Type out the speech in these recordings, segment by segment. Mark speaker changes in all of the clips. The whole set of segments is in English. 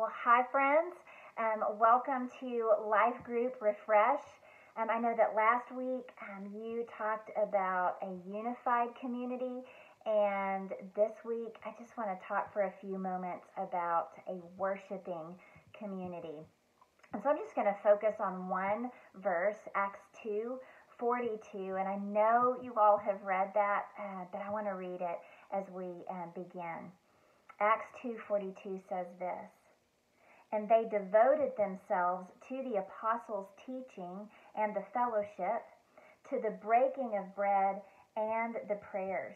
Speaker 1: Well, hi, friends. Welcome to Life Group Refresh. I know that last week you talked about a unified community, and this week I just want to talk for a few moments about a worshiping community. And so I'm just going to focus on one verse, Acts 2:42, and I know you all have read that, but I want to read it as we begin. Acts 2:42 says this: "And they devoted themselves to the apostles' teaching and the fellowship, to the breaking of bread and the prayers."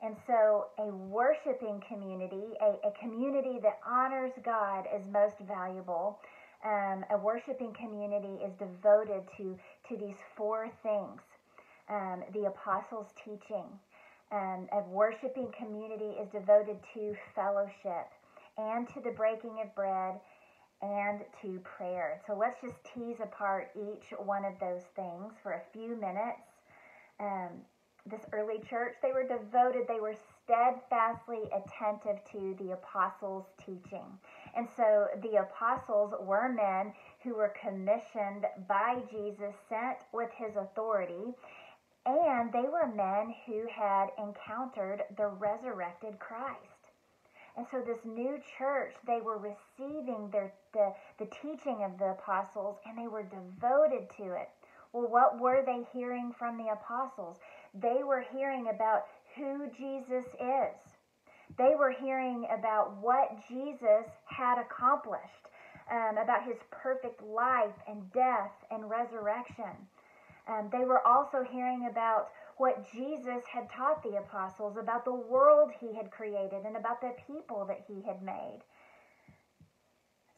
Speaker 1: And so a worshiping community, a community that honors God as most valuable, a worshiping community is devoted to these four things. The apostles' teaching. A worshiping community is devoted to fellowship and to the breaking of bread and to prayer. So let's just tease apart each one of those things for a few minutes. This early church, they were devoted, they were steadfastly attentive to the apostles' teaching. And so the apostles were men who were commissioned by Jesus, sent with his authority, and they were men who had encountered the resurrected Christ. And so this new church, they were receiving the teaching of the apostles, and they were devoted to it. Well, what were they hearing from the apostles? They were hearing about who Jesus is. They were hearing about what Jesus had accomplished, about his perfect life and death and resurrection. They were also hearing about what Jesus had taught the apostles, about the world he had created and about the people that he had made.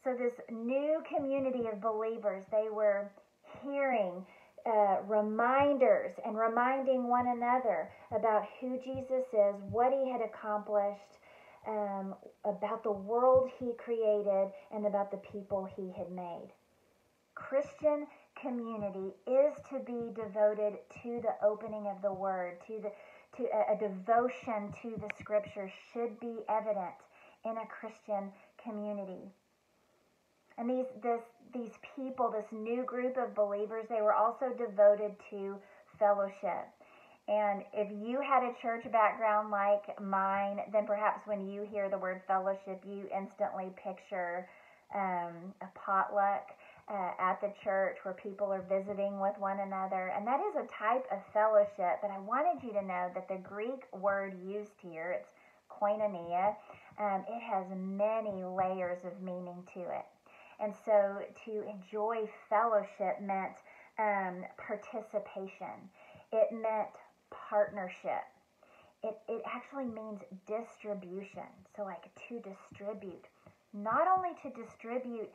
Speaker 1: So this new community of believers, they were hearing reminders and reminding one another about who Jesus is, what he had accomplished, about the world he created, and about the people he had made. Christian community is to be devoted to the opening of the Word, to a devotion to the Scriptures should be evident in a Christian community. And these people, this new group of believers, they were also devoted to fellowship. And if you had a church background like mine, then perhaps when you hear the word fellowship, you instantly picture a potluck at the church where people are visiting with one another. And that is a type of fellowship, but I wanted you to know that the Greek word used here, it's koinonia, it has many layers of meaning to it. And so to enjoy fellowship meant participation. It meant partnership. It actually means distribution. So like to distribute. Not only to distribute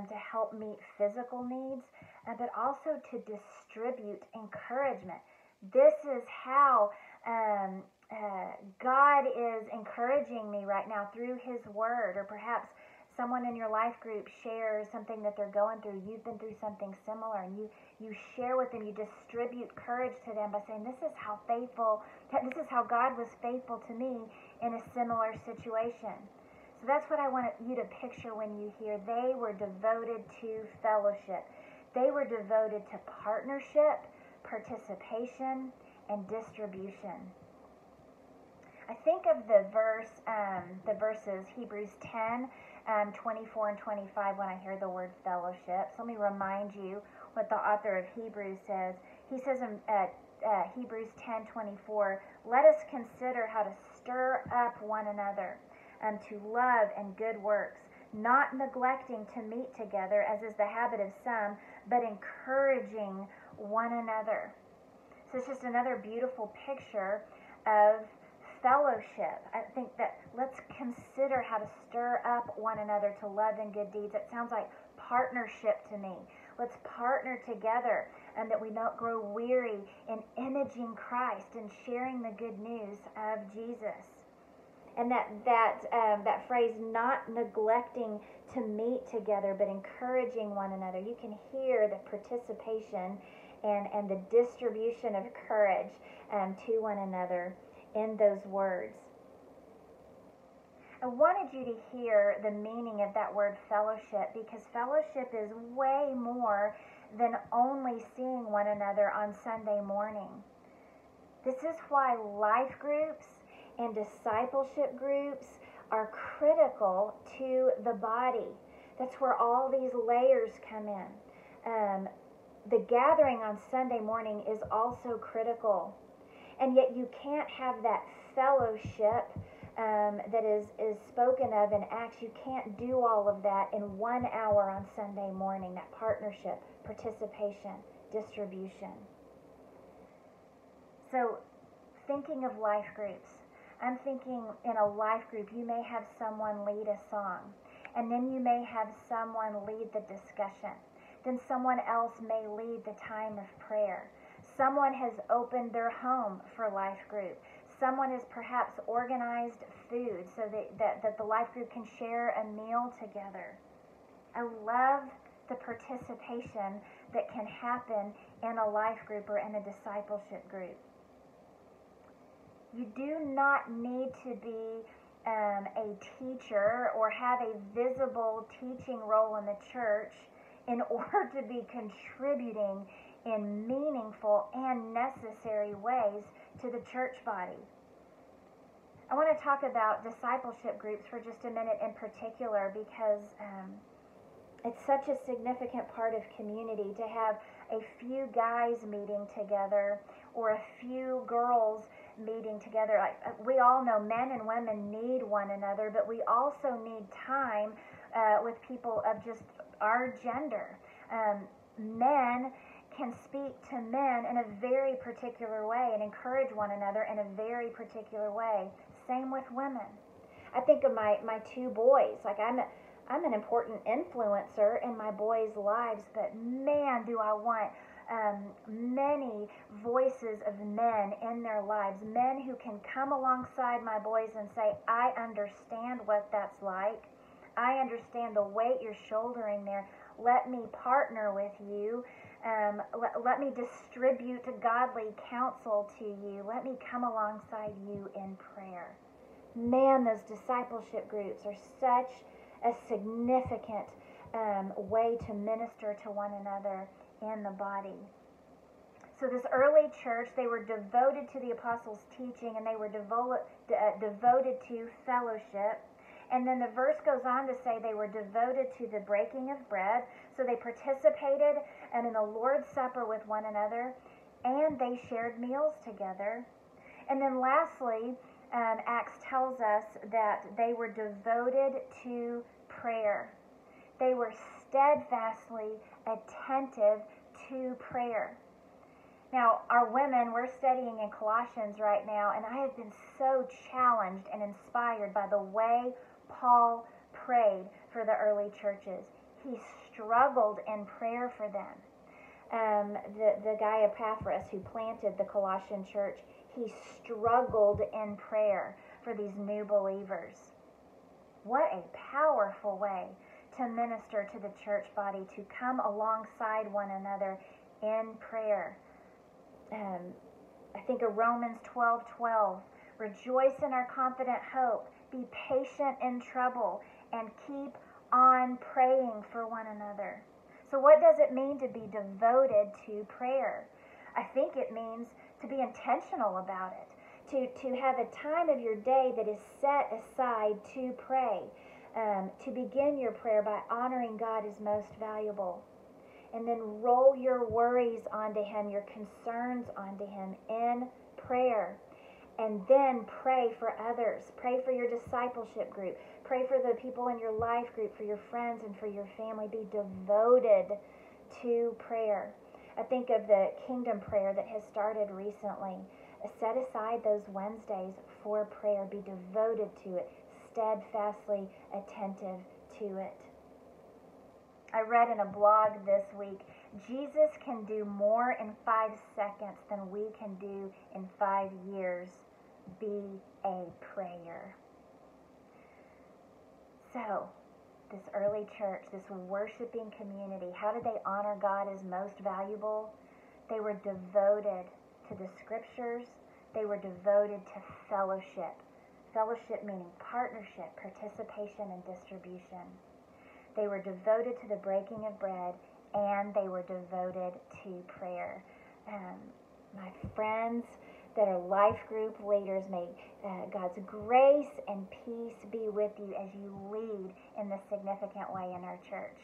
Speaker 1: to help meet physical needs, but also to distribute encouragement. This is how God is encouraging me right now through his word, or perhaps someone in your life group shares something that they're going through. You've been through something similar, and you share with them, you distribute courage to them by saying, this is how God was faithful to me in a similar situation. So that's what I want you to picture when you hear they were devoted to fellowship. They were devoted to partnership, participation, and distribution. I think of the verses, Hebrews 10, 24 and 25, when I hear the word fellowship. So let me remind you what the author of Hebrews says. He says in Hebrews 10:24, "Let us consider how to stir up one another to love and good works, not neglecting to meet together, as is the habit of some, but encouraging one another." So it's just another beautiful picture of fellowship. I think that let's consider how to stir up one another to love and good deeds. It sounds like partnership to me. Let's partner together, and that we don't grow weary in imaging Christ and sharing the good news of Jesus. And that phrase, not neglecting to meet together, but encouraging one another. You can hear the participation and the distribution of courage to one another in those words. I wanted you to hear the meaning of that word fellowship, because fellowship is way more than only seeing one another on Sunday morning. This is why life groups and discipleship groups are critical to the body. That's where all these layers come in. The gathering on Sunday morning is also critical. And yet you can't have that fellowship that is spoken of in Acts. You can't do all of that in 1 hour on Sunday morning, that partnership, participation, distribution. So thinking of life groups, I'm thinking in a life group you may have someone lead a song, and then you may have someone lead the discussion. Then someone else may lead the time of prayer. Someone has opened their home for life group. Someone has perhaps organized food so that the life group can share a meal together. I love the participation that can happen in a life group or in a discipleship group. You do not need to be a teacher or have a visible teaching role in the church in order to be contributing in meaningful and necessary ways to the church body. I want to talk about discipleship groups for just a minute in particular, because it's such a significant part of community to have a few guys meeting together or a few girls meeting together. We all know men and women need one another, but we also need time with people of just our gender. Men can speak to men in a very particular way and encourage one another in a very particular way. Same with women. I think of my two boys. Like I'm an important influencer in my boys' lives, but man, do I want many voices of men in their lives, men who can come alongside my boys and say, I understand what that's like. I understand the weight you're shouldering there. Let me partner with you. Let me distribute godly counsel to you. Let me come alongside you in prayer. Man, those discipleship groups are such a significant way to minister to one another in the body. So this early church, they were devoted to the apostles' teaching, and they were devoted to fellowship. And then the verse goes on to say they were devoted to the breaking of bread. So they participated in the Lord's Supper with one another, and they shared meals together. And then lastly, Acts tells us that they were devoted to prayer. They were steadfastly attentive to prayer. Now, our women, we're studying in Colossians right now, and I have been so challenged and inspired by the way Paul prayed for the early churches. He struggled in prayer for them. The guy Epaphras who planted the Colossian church, he struggled in prayer for these new believers. What a powerful way to minister to the church body, to come alongside one another in prayer. I think of Romans 12:12. Rejoice in our confident hope. Be patient in trouble, and keep on praying for one another. So what does it mean to be devoted to prayer? I think it means to be intentional about it, to have a time of your day that is set aside to pray, to begin your prayer by honoring God as most valuable, and then roll your worries onto Him, your concerns onto Him in prayer. And then pray for others. Pray for your discipleship group. Pray for the people in your life group, for your friends and for your family. Be devoted to prayer. I think of the kingdom prayer that has started recently. Set aside those Wednesdays for prayer. Be devoted to it. Steadfastly attentive to it. I read in a blog this week, Jesus can do more in 5 seconds than we can do in 5 years. Be a prayer. So, this early church, this worshiping community, how did they honor God as most valuable? They were devoted to the scriptures. They were devoted to fellowship fellowship meaning partnership, participation, and distribution. They were devoted to the breaking of bread, and they were devoted to prayer. My friends that are life group leaders, may God's grace and peace be with you as you lead in this significant way in our church.